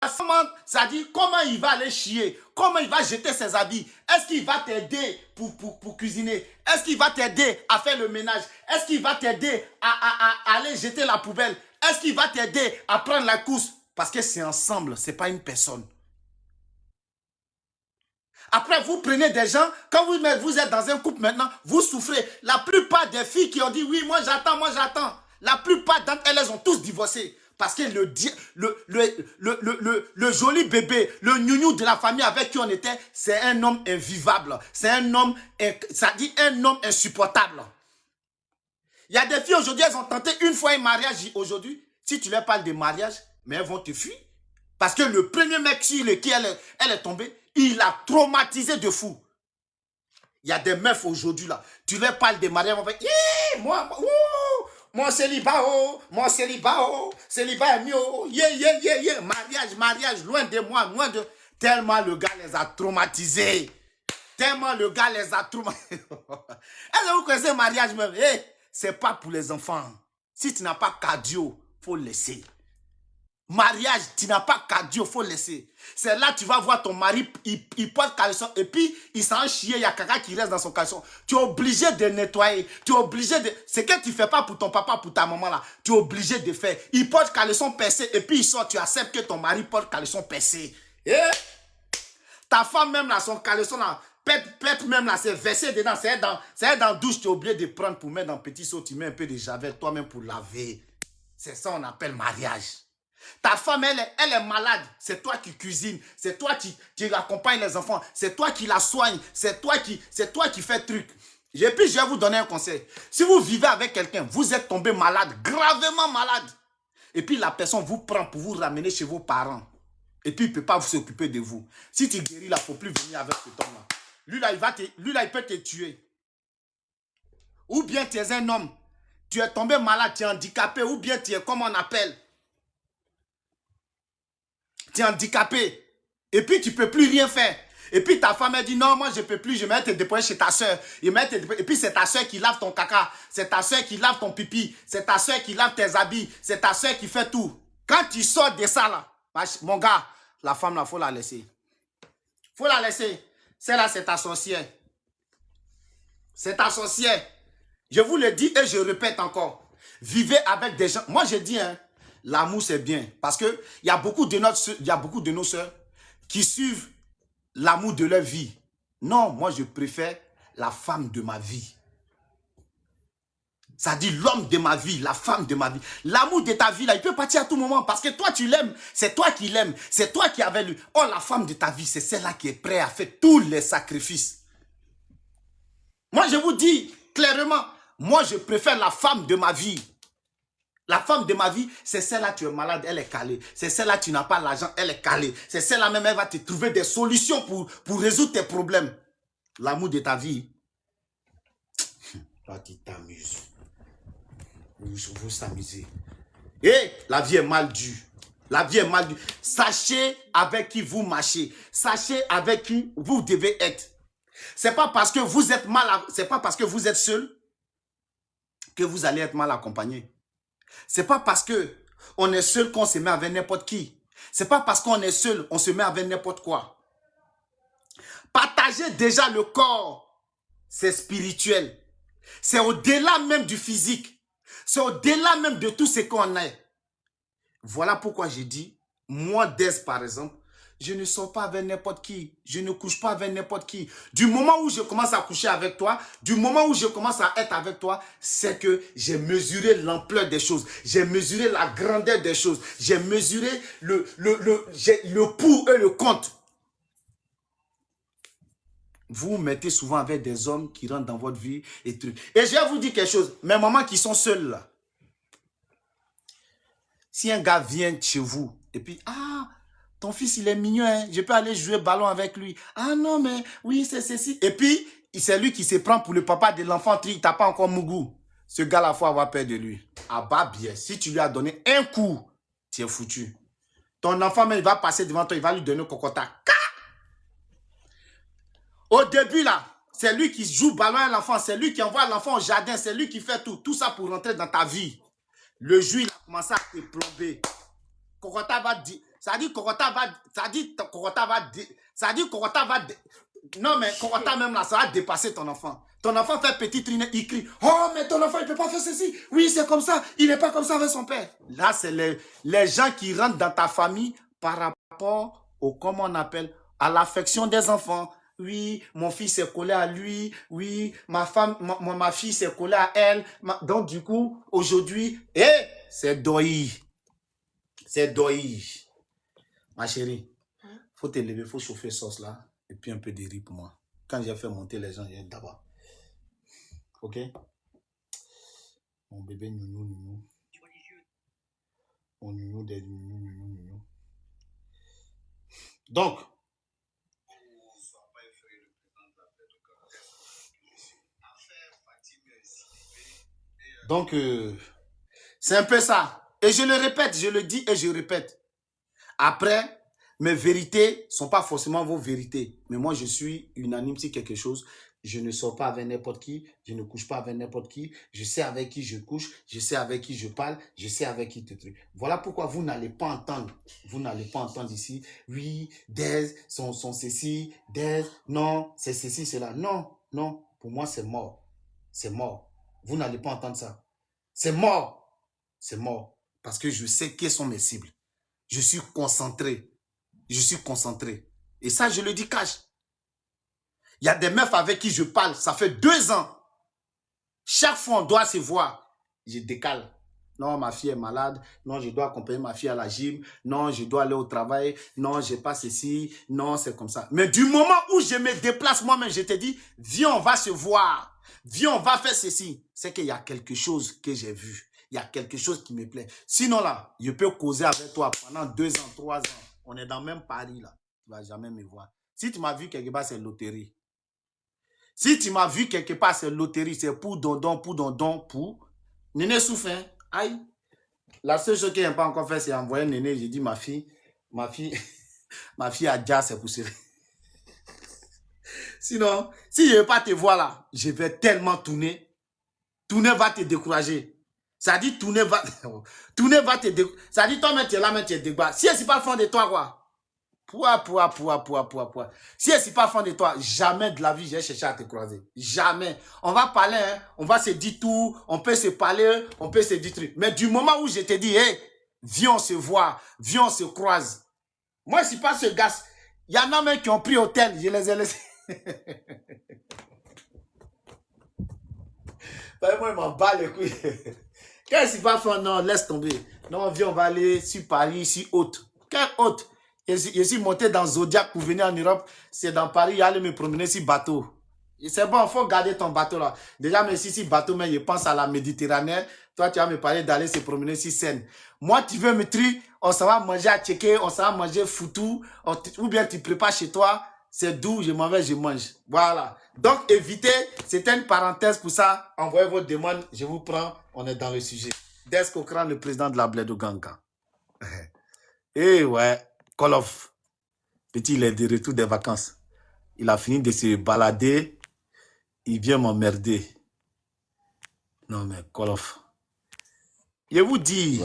Parce que ça dit comment il va aller chier, comment il va jeter ses habits. Est-ce qu'il va t'aider pour cuisiner? Est-ce qu'il va t'aider à faire le ménage? Est-ce qu'il va t'aider à aller jeter la poubelle? Est-ce qu'il va t'aider à prendre la course? Parce que c'est ensemble, ce n'est pas une personne. Après, vous prenez des gens, quand vous êtes dans un couple maintenant, vous souffrez. La plupart des filles qui ont dit oui, moi j'attends, la plupart d'entre elles, elles ont tous divorcé. Parce que le joli bébé, le gnou de la famille avec qui on était, c'est un homme invivable. C'est un homme, ça dit un homme insupportable. Il y a des filles aujourd'hui, elles ont tenté une fois un mariage aujourd'hui. Si tu leur parles de mariage, mais elles vont te fuir. Parce que le premier mec sur lequel elle est tombée, il a traumatisé de fou. Il y a des meufs aujourd'hui là. Tu leur parles de mariage, elles vont faire mon célibat, célibat est mieux, mariage, loin de moi, Tellement le gars les a traumatisés. Est-ce que vous connaissez le mariage même? C'est pas pour les enfants. Si tu n'as pas cardio, faut laisser. Mariage, tu n'as pas cardio, faut laisser. C'est là tu vas voir ton mari, il porte caleçon et puis il s'en chie, il y a caca qui reste dans son caleçon. Tu es obligé de nettoyer, tu es obligé de... Ce que tu ne fais pas pour ton papa, pour ta maman là, tu es obligé de faire. Il porte caleçon percé et puis il sort, tu acceptes que ton mari porte caleçon percé. Ta femme même là, son caleçon là, pète même là, c'est versé dedans, c'est dans la douche, tu es obligé de prendre pour mettre dans le petit seau, tu mets un peu de javel toi-même pour laver. C'est ça on appelle mariage. Ta femme, elle est malade. C'est toi qui cuisines. C'est toi qui accompagnes les enfants. C'est toi qui la soignes. C'est toi qui fais truc. Et puis, je vais vous donner un conseil. Si vous vivez avec quelqu'un, vous êtes tombé malade, gravement malade. Et puis, la personne vous prend pour vous ramener chez vos parents. Et puis, il ne peut pas s'occuper de vous. Si tu guéris là, il ne faut plus venir avec cet homme-là. Lui là, il peut te tuer. Ou bien tu es un homme. Tu es tombé malade, tu es handicapé. Ou bien tu es, comme on appelle, tu es handicapé. Et puis, tu ne peux plus rien faire. Et puis, ta femme, elle dit, non, moi, je ne peux plus. Je vais te déposer chez ta soeur. Et puis, c'est ta soeur qui lave ton caca. C'est ta soeur qui lave ton pipi. C'est ta soeur qui lave tes habits. C'est ta soeur qui fait tout. Quand tu sors de ça, là, mon gars, la femme, là, il faut la laisser. Il faut la laisser. Celle-là, c'est ta sorcière. C'est ta sorcière. Je vous le dis et je répète encore. Vivez avec des gens. Moi, je dis, hein, l'amour, c'est bien. Parce qu'il y a beaucoup de nos soeurs qui suivent l'amour de leur vie. Non, moi, je préfère la femme de ma vie. Ça dit l'homme de ma vie, la femme de ma vie. L'amour de ta vie, là, il peut partir à tout moment. Parce que toi, tu l'aimes. C'est toi qui l'aimes. C'est toi qui avais lui. Oh, la femme de ta vie, c'est celle-là qui est prête à faire tous les sacrifices. Moi, je vous dis clairement, moi, je préfère la femme de ma vie. La femme de ma vie, c'est celle-là, tu es malade, elle est calée. C'est celle-là, tu n'as pas l'argent, elle est calée. C'est celle-là même, elle va te trouver des solutions pour résoudre tes problèmes. L'amour de ta vie, toi, tu t'amuses. Vous s'amusez. Et la vie est mal due. La vie est mal due. Sachez avec qui vous marchez. Sachez avec qui vous devez être. C'est pas parce que vous êtes c'est pas parce que vous êtes seul que vous allez être mal accompagné. C'est pas parce que on est seul qu'on se met avec n'importe qui. C'est pas parce qu'on est seul on se met avec n'importe quoi. Partager déjà le corps, c'est spirituel. C'est au-delà même du physique. C'est au-delà même de tout ce qu'on est. Voilà pourquoi j'ai dit, moi, Des, par exemple, je ne sors pas avec n'importe qui. Je ne couche pas avec n'importe qui. Du moment où je commence à coucher avec toi, du moment où je commence à être avec toi, c'est que j'ai mesuré l'ampleur des choses. J'ai mesuré la grandeur des choses. J'ai mesuré le pour et le contre. Vous vous mettez souvent avec des hommes qui rentrent dans votre vie et trucs. Et je vais vous dire quelque chose. Mes mamans qui sont seules là. Si un gars vient chez vous et puis, ah, ton fils il est mignon, hein, je peux aller jouer ballon avec lui. Ah non, mais oui, c'est ceci. Et puis, c'est lui qui se prend pour le papa de l'enfant, il t'a pas encore mougou. Ce gars-là, il faut avoir peur de lui. Ah bah bien, si tu lui as donné un coup, tu es foutu. Ton enfant, même, il va passer devant toi, il va lui donner un cocota. Au début, là, c'est lui qui joue ballon à l'enfant, c'est lui qui envoie l'enfant au jardin, c'est lui qui fait tout. Tout ça pour rentrer dans ta vie. Le jour, il a commencé à te plomber. Kokota va dire, ça dit Kokota va, ça dit Kokota va, ça dit Kokota va, non mais Kokota même là, ça va dépasser ton enfant. Ton enfant fait petit trine, il crie, oh mais ton enfant il peut pas faire ceci, oui c'est comme ça, il n'est pas comme ça avec son père. Là c'est les gens qui rentrent dans ta famille par rapport au, comment on appelle, à l'affection des enfants. Oui, mon fils s'est collé à lui. Oui, ma fille s'est collée à elle. Donc, du coup, aujourd'hui, c'est doi. C'est doi. Ma chérie, faut te lever, faut chauffer sauce là. Et puis un peu de riz pour moi. Quand j'ai fait monter les gens, j'ai d'abord. Ok? Mon bébé nounou, nounou. Mon nounou des nounou, nounou, nounou. Donc, c'est un peu ça. Et je le répète, je le dis et je répète. Après, mes vérités ne sont pas forcément vos vérités. Mais moi, je suis unanime sur quelque chose. Je ne sors pas avec n'importe qui. Je ne couche pas avec n'importe qui. Je sais avec qui je couche. Je sais avec qui je parle. Je sais avec qui te truc. Voilà pourquoi vous n'allez pas entendre. Vous n'allez pas entendre ici. Oui, des sont ceci. Des, non, c'est ceci, c'est là. Non, non. Pour moi, c'est mort. C'est mort. Vous n'allez pas entendre ça. C'est mort. C'est mort. Parce que je sais quelles sont mes cibles. Je suis concentré. Je suis concentré. Et ça, je le dis cash. Il y a des meufs avec qui je parle. Ça fait 2 ans. Chaque fois, on doit se voir. Je décale. Non, ma fille est malade. Non, je dois accompagner ma fille à la gym. Non, je dois aller au travail. Non, je pas ceci. Non, c'est comme ça. Mais du moment où je me déplace moi-même, je te dis, viens, on va se voir. Viens, on va faire ceci. C'est qu'il y a quelque chose que j'ai vu. Il y a quelque chose qui me plaît. Sinon là, je peux causer avec toi pendant 2 ans, 3 ans. On est dans le même Paris là. Tu ne vas jamais me voir. Si tu m'as vu quelque part, c'est loterie. Si tu m'as vu quelque part, c'est loterie. C'est pour dondon, pour. Néné souffre. Aïe. La seule chose qu'il n'a pas encore fait, c'est envoyer Néné. J'ai dit, ma fille a déjà ses poussières. Sinon, si je ne veux pas te voir là, je vais tellement tourner. Tourner va te décourager. Ça dit tourner va te décourager. Ça dit toi-même, tu es là, mais tu es découragé. Si elle n'est pas fan de toi, quoi. Si elle n'est pas fan de toi, jamais de la vie, j'ai cherché à te croiser. Jamais. On va parler, hein, on va se dire tout, on peut se parler, on peut se dire truc. Mais du moment où je te dis, hey, viens, on se voit, viens, on se croise. Moi, je ne suis pas ce gars. Il y en a même qui ont pris hôtel, je les ai laissés. Moi, il m'en bat les couilles. Quand je ne suis pas fan, non, laisse tomber. Non, viens, on va aller sur Paris, sur Haute. Quelle Haute? Je suis monté dans Zodiac pour venir en Europe. C'est dans Paris, il allait me promener sur bateau. C'est bon, il faut garder ton bateau là. Déjà, mais si bateau, mais je pense à la Méditerranée. Toi, tu vas me parler d'aller se promener sur Seine. Moi, tu veux me truc, on s'en va manger à Tchéké, on s'en va manger foutou, ou bien tu prépares chez toi, c'est doux, je m'en vais, je mange. Voilà. Donc, évitez, c'était une parenthèse pour ça. Envoyez vos demandes, je vous prends, on est dans le sujet. Desk Okran, le président de la Bledo Ganga. Eh ouais. Call off. Petit, il est de retour des vacances. Il a fini de se balader. Il vient m'emmerder. Non, mais call off. Je vous dis,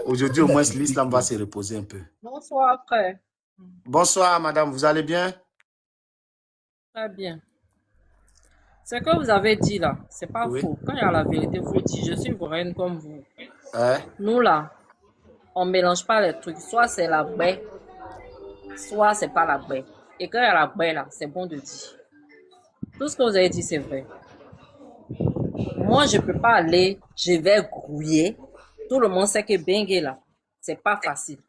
aujourd'hui, au moins, l'islam va se reposer un peu. Bonsoir, frère. Bonsoir, madame. Vous allez bien? Très bien. Ce que vous avez dit là, c'est pas faux. Quand il y a la vérité, vous dites, je suis ivoirienne comme vous. Nous là, on mélange pas les trucs. Soit c'est la baie, soit c'est pas la baie. Et quand il y a la baie là, c'est bon de dire. Tout ce que vous avez dit, c'est vrai. Moi, je peux pas aller, je vais grouiller. Tout le monde sait que Bengue là, c'est pas facile.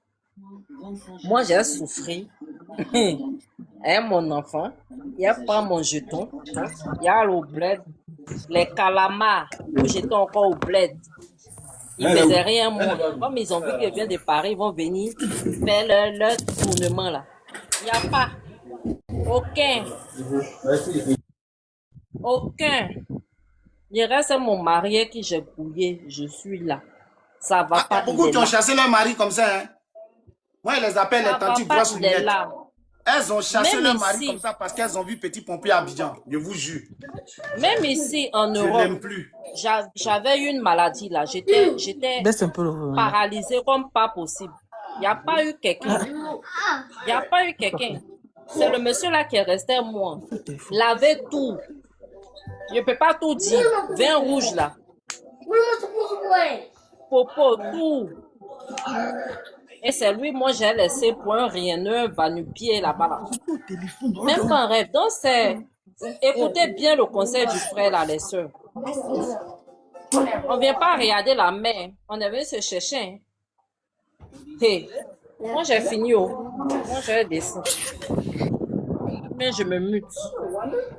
Moi, j'ai souffert. Et mon enfant, il prend mon jeton, il y a le bled, les calamars, le jeton encore au bled. Ils ne faisaient rien, moi. Comme ils ont vu qu'ils viennent de Paris, ils vont venir faire leur tournement là. Il n'y a pas. Aucun. Il reste mon mari qui j'ai brouillé, je suis là. Ça va pas. Beaucoup qui ont chassé leur mari comme ça. Hein? Moi, ils les appellent les tantis grosses lunettes. Elles ont chassé Même leur mari ici, comme ça parce qu'elles ont vu Petit Pompier à Abidjan. Je vous jure. même ici en Je Europe, l'aime plus. j'avais une maladie là. J'étais Baisse un peu le... paralysée comme pas possible. Il n'y a pas eu quelqu'un. Il n'y a pas eu quelqu'un. C'est le monsieur là qui est resté à moi. Il avait tout. Je ne peux pas tout dire. Vin rouge là. Popo, tout. Et c'est lui, moi, j'ai laissé pour un rienneur va-nu-pied là-bas. Là. Même pas un rêve. Donc, c'est... Écoutez bien le conseil du frère là, les soeurs. On ne vient pas regarder la mer. On est venu se chercher. Hein. Hey. Moi, j'ai fini. Oh. Moi, j'ai descendu. Mais je me mute.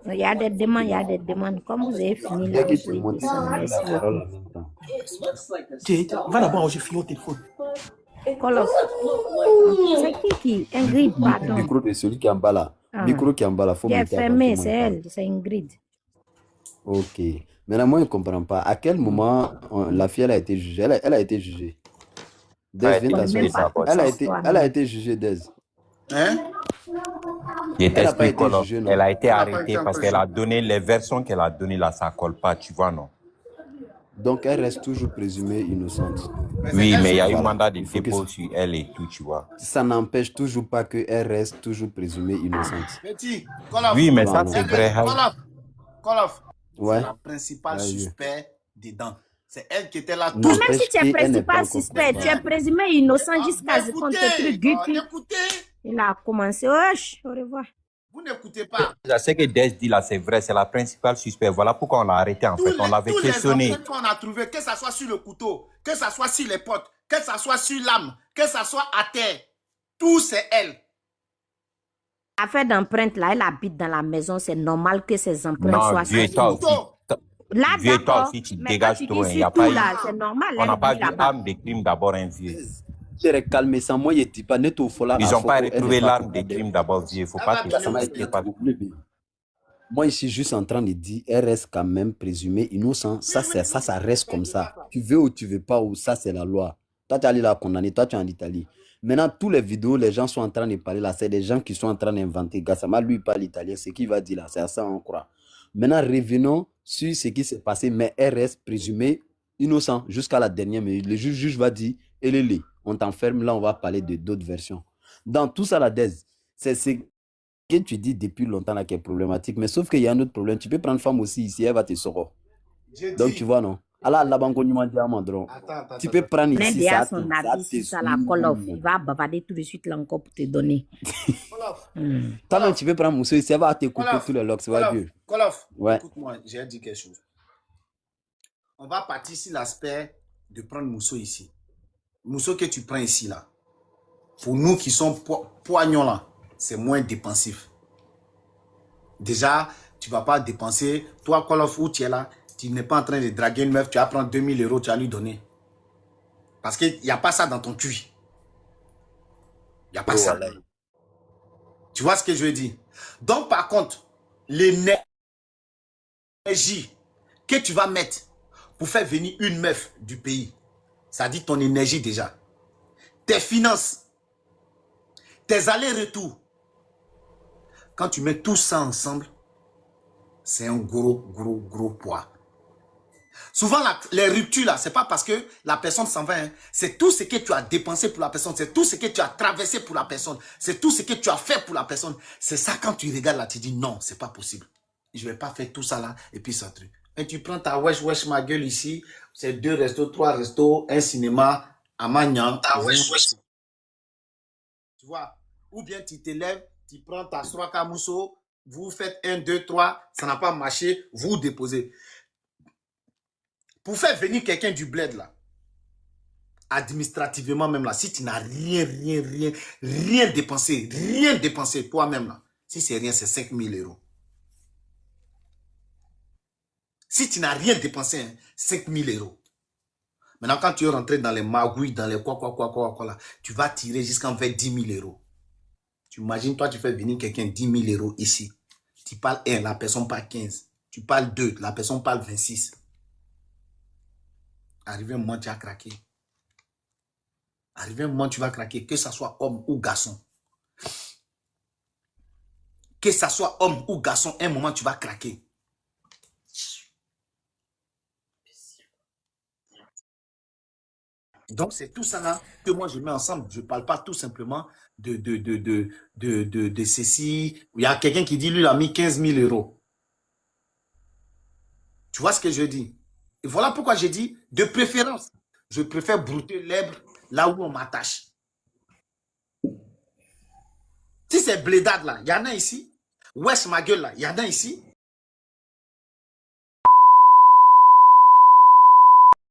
Il y a des demandes. Comme vous avez fini, là, vous pouvez descendre. Merci beaucoup. Va d'abord, j'ai fini au téléphone. Call-off. C'est qui? Ingrid, pardon. Le micro de celui qui est en bas là. Micro qui est en bas là, faut Qui est monter fermé, avant, c'est elle, c'est Ingrid. Ok. Maintenant, moi, je ne comprends pas. À quel moment la fille elle a été jugée? Elle a été jugée. Dez, viens t'asseoir. Elle a été jugée, Dez. Hein? Je t'explique, elle a été Elle a pas arrêtée été parce qu'elle a donné les versions qu'elle a données là, ça colle pas, tu vois, non? Donc, elle reste toujours présumée innocente. Oui, mais il y a eu Voilà. mandat de Il faut que dépôt sur elle et tout, tu vois. ça n'empêche toujours pas qu'elle reste toujours présumée innocente. Petit, Call-off. Oui, mais ça, Non, c'est non. vrai. hein. Call-off. Ouais. C'est la principale Vas-y. suspect dedans. C'est elle qui était là. Non. Même si tu es Elle n'est pas principal encore suspect, tu es condamnée. présumé innocent jusqu'à ce qu'on te truc guiqui. Écoutez, Il a commencé. Wesh, au revoir. vous n'écoutez pas. Ce que Des dit là, c'est vrai, c'est la principale suspect. Voilà pourquoi on l'a arrêté en fait. On l'avait Tous les questionné. empreintes qu'on a trouvées, que ça soit sur le couteau, que ça soit sur les potes, que ça soit sur l'âme, que ça soit à terre, tout c'est elle. Affaire d'empreinte, là, elle habite dans la maison. C'est normal que ses empreintes Non, soient vieux sur toi le aussi. couteau. Là, Vieux toi d'accord. aussi, tu Mais dégages quand tu trop. dis Il n'y a sur pas tout, eu. là, c'est normal. On n'a elle pas vit vu là-bas. arme de crime d'abord un vieux. Calme ça, moi, je dis pas net au fola. Ils n'ont pas retrouvé l'arme de crime d'abord vieux. Il ne faut pas que Ça m'a été Moi, je suis juste en train de dire, elle reste quand même présumée innocent. Ça reste comme ça. Tu veux ou tu veux pas, ou ça, c'est la loi. Toi, tu es allé la condamner, toi, tu es en Italie. Maintenant, toutes les vidéos, les gens sont en train de parler là, c'est des gens qui sont en train d'inventer. Gassama, lui, il parle italien, ce qu'il va dire là, c'est à ça on croit. Maintenant, revenons sur ce qui s'est passé, mais elle reste présumée innocent jusqu'à la dernière minute. Le juge va dire, elle, on t'enferme, là, on va parler de d'autres versions. Dans tout ça, la DES, c'est que tu dis depuis longtemps là qui est problématique, mais sauf qu'il y a un autre problème. Tu peux prendre femme aussi ici, elle va te sortir. Donc tu vois, non? Alors, tu peux prendre Mais ici, déjà ça, son ça avis, si ça la call-off, il va bavarder tout de suite là encore pour te donner. Toi-même, tu peux prendre Mousso ici, elle va te couper tous les locks, ça va Dieu. Call-off, Ouais. écoute-moi, j'ai dit quelque chose. On va partir sur l'aspect de prendre Mousso ici. Mousso que tu prends ici là. Pour nous qui sommes poignons là, c'est moins dépensif. Déjà, tu ne vas pas dépenser. Toi, Call-off, où tu es là, tu n'es pas en train de draguer une meuf, tu vas prendre 2000 euros, tu vas lui donner. Parce qu'il n'y a pas ça dans ton cul. Il n'y a pas ça. Tu vois ce que je veux dire? Donc, par contre, l'énergie que tu vas mettre pour faire venir une meuf du pays, ça dit ton énergie déjà. Tes finances, tes allers-retours. Quand tu mets tout ça ensemble, c'est un gros poids. Souvent, les ruptures, là, c'est pas parce que la personne s'en va. Hein. C'est tout ce que tu as dépensé pour la personne. C'est tout ce que tu as traversé pour la personne. C'est tout ce que tu as fait pour la personne. C'est ça, quand tu regardes là, tu dis non, c'est pas possible. Je vais pas faire tout ça là et puis ça truc. Et tu prends ta wesh ma gueule ici. C'est 2 restos, 3 restos, un cinéma à Magnan. Tu vois? Ou bien tu te lèves, tu prends ta Straka Mousso, vous faites 1, 2, 3, ça n'a pas marché, vous déposez. Pour faire venir quelqu'un du bled là, administrativement même là, si tu n'as rien dépensé toi-même là, si c'est rien, c'est 5000 euros. Si tu n'as rien dépensé, hein, 5000 euros. Maintenant, quand tu es rentré dans les magouilles, dans les quoi là, tu vas tirer jusqu'en vers 10 000 euros. Tu imagines, toi, tu fais venir quelqu'un 10 000 euros ici. Tu parles 1, la personne parle 15. Tu parles 2, la personne parle 26. Arrivé un moment, tu as craqué. Arrivé un moment, tu vas craquer, que ce soit homme ou garçon. Que ça soit homme ou garçon, un moment, tu vas craquer. Donc, c'est tout ça là que moi, je mets ensemble. Je ne parle pas tout simplement de ceci. Il y a quelqu'un qui dit, lui, il a mis 15 000 euros. Tu vois ce que je dis? Et voilà pourquoi j'ai dit, de préférence, je préfère brouter l'herbe là où on m'attache. Si c'est Blédad là, il y en a ici. Wesh ma gueule là, il y en a ici.